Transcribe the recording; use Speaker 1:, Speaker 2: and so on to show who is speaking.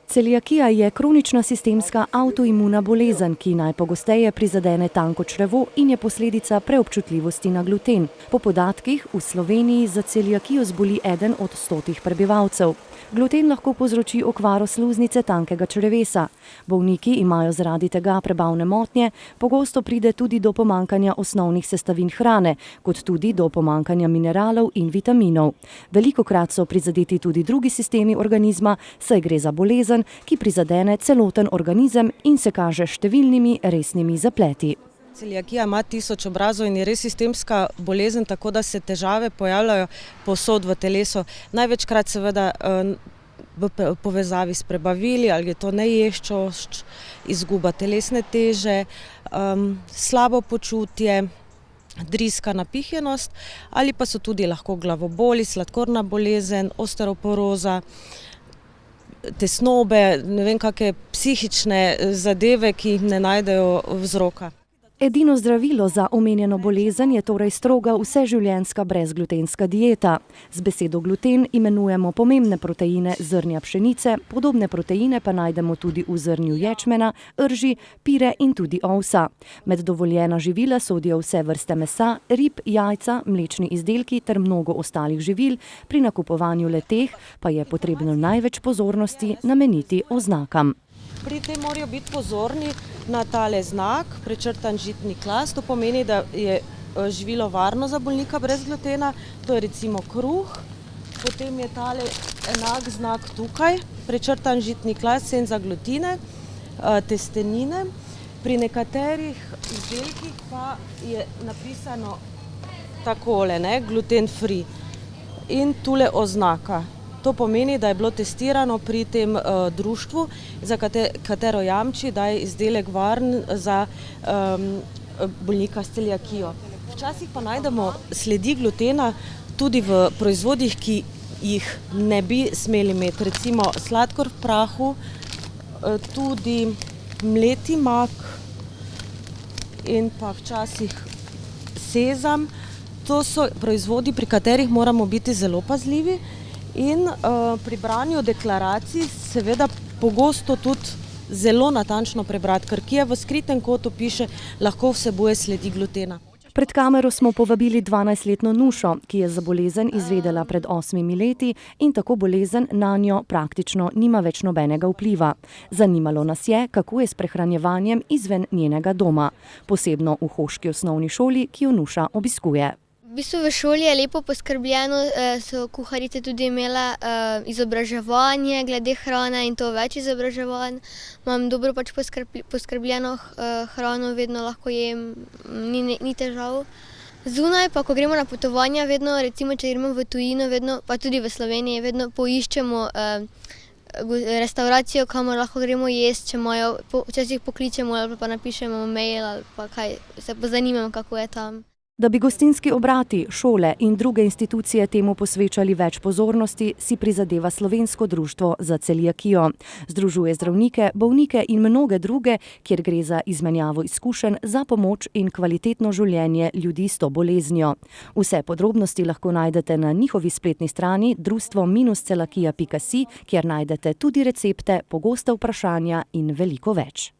Speaker 1: Celiakija je kronična sistemska avtoimuna bolezen, ki najpogosteje prizadene tanko črevo in je posledica preobčutljivosti na gluten. Po podatkih v Sloveniji za celiakijo zboli 1 od 100 prebivalcev. Gluten lahko povzroči okvaro sluznice tankega črevesa. Bolniki imajo zaradi tega prebavne motnje, pogosto pride tudi do pomanjkanja osnovnih sestavin hrane, kot tudi do pomanjkanja mineralov in vitaminov. Velikokrat so prizadeti tudi drugi sistemi organizma, saj gre za bolezen, ki prizadene celoten organizem in se kaže številnimi resnimi zapleti.
Speaker 2: Celiakija ima 1000 obrazov in je res sistemska bolezen, tako da se težave pojavljajo povsod v telesu. Največkrat seveda v povezavi s prebavili, ali je to neješčost, izguba telesne teže, slabo počutje, driska, napihnjenost, ali pa so tudi lahko glavoboli, sladkorna bolezen, osteoporoza, tesnobe, ne vem kakšne psihične zadeve, ki jih ne najdejo vzroka.
Speaker 1: Edino zdravilo za omenjeno bolezen je torej stroga vseživljenjska brezglutenska dieta. Z besedo gluten imenujemo pomembne proteine zrnja pšenice, podobne proteine pa najdemo tudi v zrnju ječmena, rži, pire in tudi ovsa. Med dovoljena živila sodijo vse vrste mesa, rib, jajca, mlečni izdelki ter mnogo ostalih živil, pri nakupovanju le-teh pa je potrebno največ pozornosti nameniti oznakam.
Speaker 2: Pri tem morajo biti pozorni na tale znak, prečrtan žitni klast. To pomeni, da je živilo varno za bolnika brez glutena. To je recimo kruh. Potem je tale enak znak tukaj, prečrtan žitni klast, senza glutine, testenine. Pri nekaterih izdelkih pa je napisano takole, gluten free. In tule oznaka. To pomeni, da je bilo testirano pri tem društvu, za katero jamči, da je izdelek varen za bolnika s celiakijo. Včasih pa najdemo sledi glutena tudi v proizvodih, ki jih ne bi smeli imeti. Recimo sladkor v prahu, tudi mleti mak in pa včasih sezam. To so proizvodi, pri katerih moramo biti zelo pazljivi. In pri branju deklaracij seveda pogosto tudi zelo natančno prebrati, ker kje v skritem kotu piše, lahko vsebuje sledi glutena.
Speaker 1: Pred kamero smo povabili 12-letno Nušo, ki je za bolezen izvedela pred 8 leti in tako bolezen nanjo praktično nima več nobenega vpliva. Zanimalo nas je, kako je s prehranjevanjem izven njenega doma, posebno v hoški osnovni šoli, ki jo Nuša obiskuje.
Speaker 3: V bistvu v šoli je lepo poskrbljeno, so kuharice tudi imela izobraževanje glede hrane in to več izobraževanj. Imam dobro poskrbljeno hrano, vedno lahko jem, ni težav. Zunaj pa, ko gremo na potovanja, vedno, recimo, če gremo v tujino, vedno, pa tudi v Sloveniji, vedno poiščemo restauracijo, kamor lahko gremo jesti, če imajo, včasih pokličemo ali pa napišemo mail ali pa kaj, se pozanimamo, kako je tam.
Speaker 1: Da bi gostinski obrati, šole in druge institucije temu posvečali več pozornosti, si prizadeva Slovensko društvo za celiakijo. Združuje zdravnike, bolnike in mnoge druge, kjer gre za izmenjavo izkušenj za pomoč in kvalitetno življenje ljudi s to boleznijo. Vse podrobnosti lahko najdete na njihovi spletni strani društvo-celiakija.si, kjer najdete tudi recepte, pogosta vprašanja in veliko več.